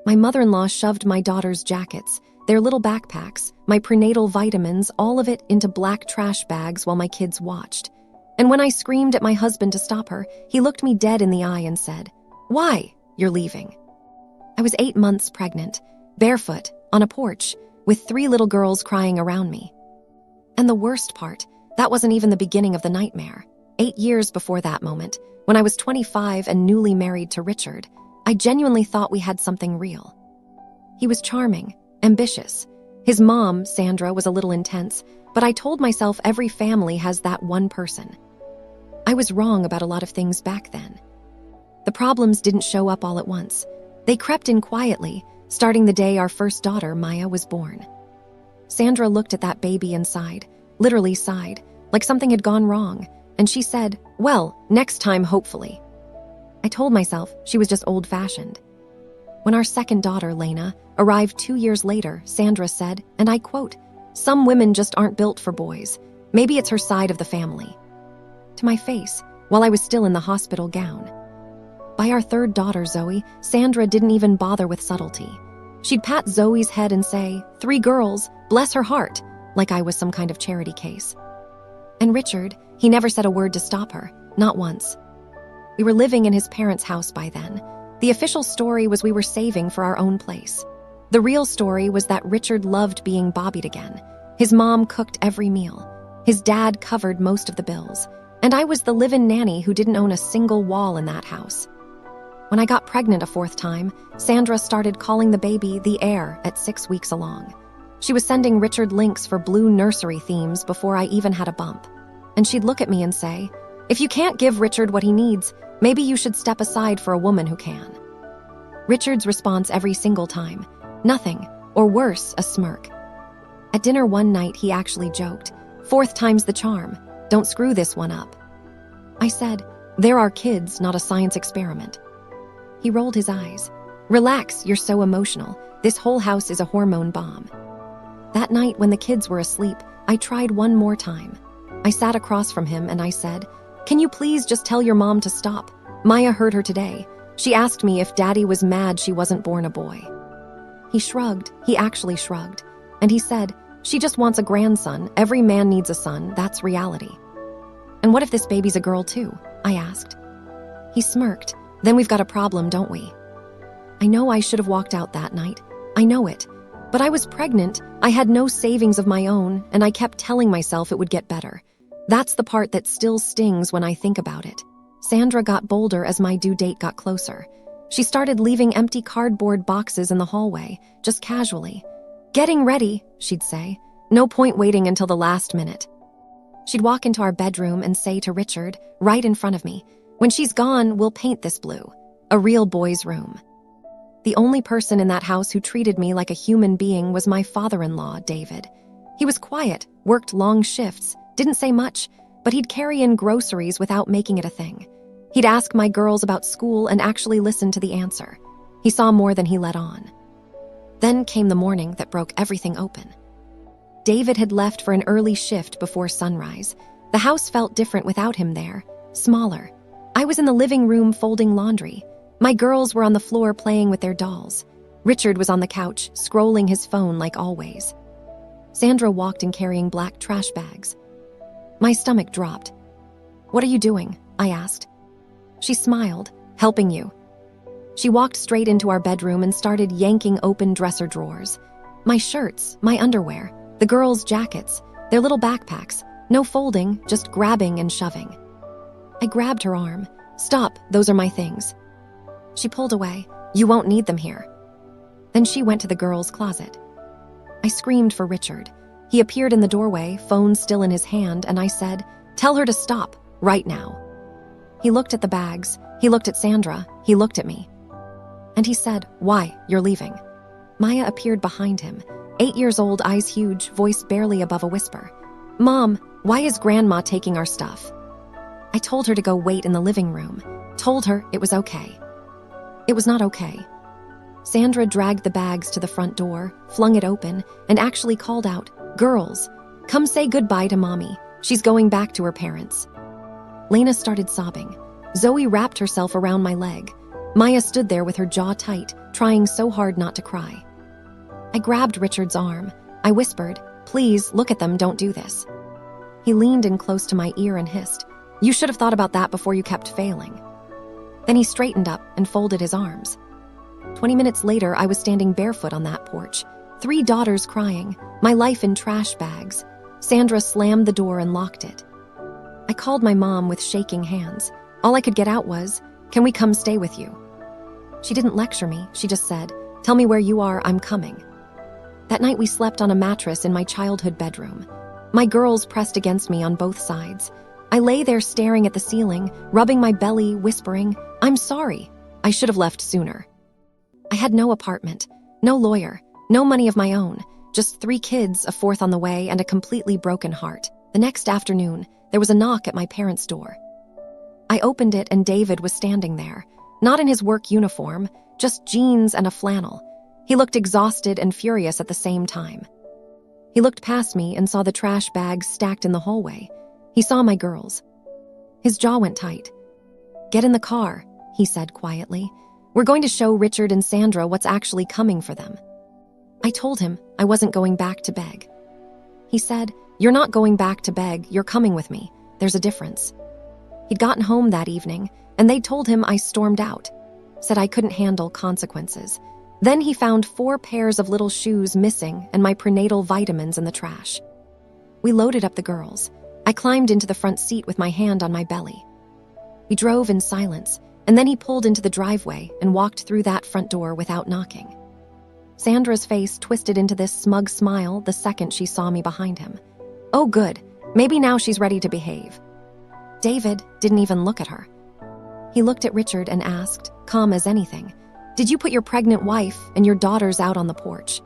My mother-in-law shoved my daughter's jackets, their little backpacks, my prenatal vitamins, all of it into black trash bags while my kids watched. And when I screamed at my husband to stop her, he looked me dead in the eye and said, "Why? You're leaving." I was 8 months pregnant, barefoot, on a porch, with 3 little girls crying around me. And the worst part, that wasn't even the beginning of the nightmare. 8 years before that moment, when I was 25 and newly married to Richard, I genuinely thought we had something real. He was charming, ambitious. His mom, Sandra, was a little intense, but I told myself every family has that one person. I was wrong about a lot of things back then. The problems didn't show up all at once. They crept in quietly, starting the day our first daughter, Maya, was born. Sandra looked at that baby and sighed, literally sighed, like something had gone wrong, and she said, "Well, next time, hopefully." I told myself she was just old-fashioned. When our second daughter, Lena, arrived 2 years later, Sandra said, and I quote, "Some women just aren't built for boys. Maybe it's her side of the family." To my face, while I was still in the hospital gown. By our third daughter, Zoe, Sandra didn't even bother with subtlety. She'd pat Zoe's head and say, "3 girls, bless her heart," like I was some kind of charity case. And Richard, he never said a word to stop her, not once. We were living in his parents' house by then. The official story was we were saving for our own place. The real story was that Richard loved being bobbied again. His mom cooked every meal. His dad covered most of the bills. And I was the live-in nanny who didn't own a single wall in that house. When I got pregnant a 4th time, Sandra started calling the baby the heir at 6 weeks along. She was sending Richard links for blue nursery themes before I even had a bump. And she'd look at me and say, "If you can't give Richard what he needs, maybe you should step aside for a woman who can." Richard's response every single time, nothing, or worse, a smirk. At dinner one night, he actually joked, "4th time's the charm. Don't screw this one up." I said, "There are kids, not a science experiment." He rolled his eyes. "Relax, you're so emotional. This whole house is a hormone bomb." That night, when the kids were asleep, I tried one more time. I sat across from him and I said, "Can you please just tell your mom to stop? Maya heard her today. She asked me if Daddy was mad she wasn't born a boy." He shrugged. He actually shrugged. And he said, "She just wants a grandson. Every man needs a son. That's reality." "And what if this baby's a girl too?" I asked. He smirked. "Then we've got a problem, don't we?" I know I should have walked out that night. I know it. But I was pregnant, I had no savings of my own, and I kept telling myself it would get better. That's the part that still stings when I think about it. Sandra got bolder as my due date got closer. She started leaving empty cardboard boxes in the hallway, just casually. "Getting ready," she'd say. "No point waiting until the last minute." She'd walk into our bedroom and say to Richard, right in front of me, "When she's gone, we'll paint this blue. A real boy's room." The only person in that house who treated me like a human being was my father-in-law, David. He was quiet, worked long shifts, didn't say much, but he'd carry in groceries without making it a thing. He'd ask my girls about school and actually listen to the answer. He saw more than he let on. Then came the morning that broke everything open. David had left for an early shift before sunrise. The house felt different without him there, smaller. I was in the living room folding laundry. My girls were on the floor playing with their dolls. Richard was on the couch, scrolling his phone like always. Sandra walked in carrying black trash bags. My stomach dropped. "What are you doing?" I asked. She smiled. "Helping you." She walked straight into our bedroom and started yanking open dresser drawers. My shirts, my underwear, the girls' jackets, their little backpacks, no folding, just grabbing and shoving. I grabbed her arm. "Stop, those are my things." She pulled away. "You won't need them here." Then she went to the girls' closet. I screamed for Richard. He appeared in the doorway, phone still in his hand, and I said, "Tell her to stop, right now." He looked at the bags. He looked at Sandra. He looked at me. And he said, "Why? You're leaving." Maya appeared behind him, 8 years old, eyes huge, voice barely above a whisper. "Mom, why is Grandma taking our stuff?" I told her to go wait in the living room. Told her it was okay. It was not okay. Sandra dragged the bags to the front door, flung it open, and actually called out, "Girls, come say goodbye to Mommy. She's going back to her parents." Lena started sobbing. Zoe wrapped herself around my leg. Maya stood there with her jaw tight, trying so hard not to cry. I grabbed Richard's arm. I whispered, "Please, look at them, don't do this." He leaned in close to my ear and hissed, "You should have thought about that before you kept failing." Then he straightened up and folded his arms. 20 minutes later, I was standing barefoot on that porch, 3 daughters crying, my life in trash bags. Sandra slammed the door and locked it. I called my mom with shaking hands. All I could get out was, "Can we come stay with you?" She didn't lecture me, she just said, "Tell me where you are, I'm coming." That night we slept on a mattress in my childhood bedroom. My girls pressed against me on both sides. I lay there staring at the ceiling, rubbing my belly, whispering, "I'm sorry. I should have left sooner." I had no apartment, no lawyer, no money of my own, just 3 kids, a 4th on the way, and a completely broken heart. The next afternoon, there was a knock at my parents' door. I opened it and David was standing there, not in his work uniform, just jeans and a flannel. He looked exhausted and furious at the same time. He looked past me and saw the trash bags stacked in the hallway. He saw my girls. His jaw went tight. "Get in the car," he said quietly. "We're going to show Richard and Sandra what's actually coming for them." I told him I wasn't going back to beg. He said, "You're not going back to beg, you're coming with me. There's a difference." He'd gotten home that evening, and they'd told him I stormed out, said I couldn't handle consequences. Then he found 4 pairs of little shoes missing and my prenatal vitamins in the trash. We loaded up the girls. I climbed into the front seat with my hand on my belly. We drove in silence, and then he pulled into the driveway and walked through that front door without knocking. Sandra's face twisted into this smug smile the second she saw me behind him. Oh, good. Maybe now she's ready to behave. David didn't even look at her. He looked at Richard and asked, calm as anything, "Did you put your pregnant wife and your daughters out on the porch?"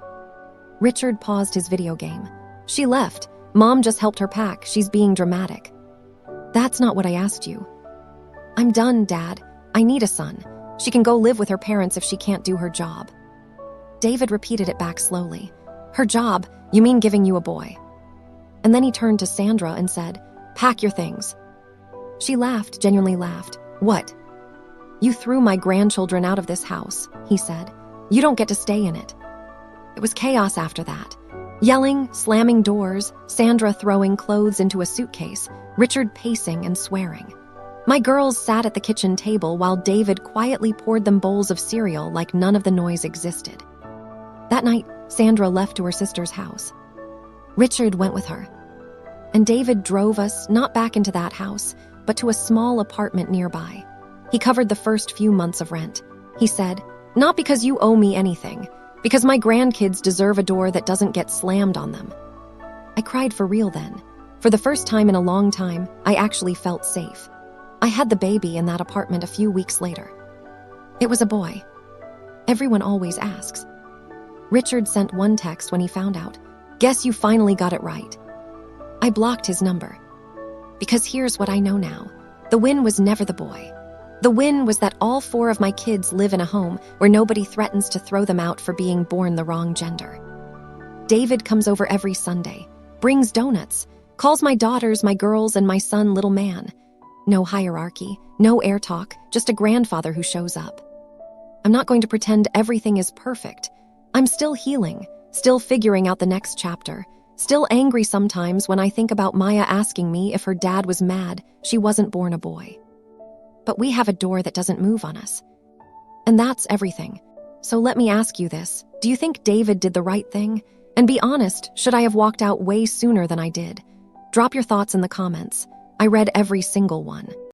Richard paused his video game. "She left. Mom just helped her pack. She's being dramatic." "That's not what I asked you." "I'm done, Dad. I need a son. She can go live with her parents if she can't do her job." David repeated it back slowly. "Her job? You mean giving you a boy?" And then he turned to Sandra and said, "Pack your things." She laughed, genuinely laughed. "What?" "You threw my grandchildren out of this house," he said. "You don't get to stay in it." It was chaos after that. Yelling, slamming doors, Sandra throwing clothes into a suitcase, Richard pacing and swearing. My girls sat at the kitchen table while David quietly poured them bowls of cereal like none of the noise existed. That night, Sandra left to her sister's house. Richard went with her. And David drove us not back into that house, but to a small apartment nearby. He covered the first few months of rent. He said, "Not because you owe me anything, because my grandkids deserve a door that doesn't get slammed on them." I cried for real then. For the first time in a long time, I actually felt safe. I had the baby in that apartment a few weeks later. It was a boy. Everyone always asks. Richard sent one text when he found out, "Guess you finally got it right." I blocked his number. Because here's what I know now. The win was never the boy. The win was that all 4 of my kids live in a home where nobody threatens to throw them out for being born the wrong gender. David comes over every Sunday, brings donuts, calls my daughters my girls and my son little man. No hierarchy, no air talk, just a grandfather who shows up. I'm not going to pretend everything is perfect. I'm still healing, still figuring out the next chapter, still angry sometimes when I think about Maya asking me if her dad was mad she wasn't born a boy. But we have a door that doesn't move on us. And that's everything. So let me ask you this. Do you think David did the right thing? And be honest, should I have walked out way sooner than I did? Drop your thoughts in the comments. I read every single one.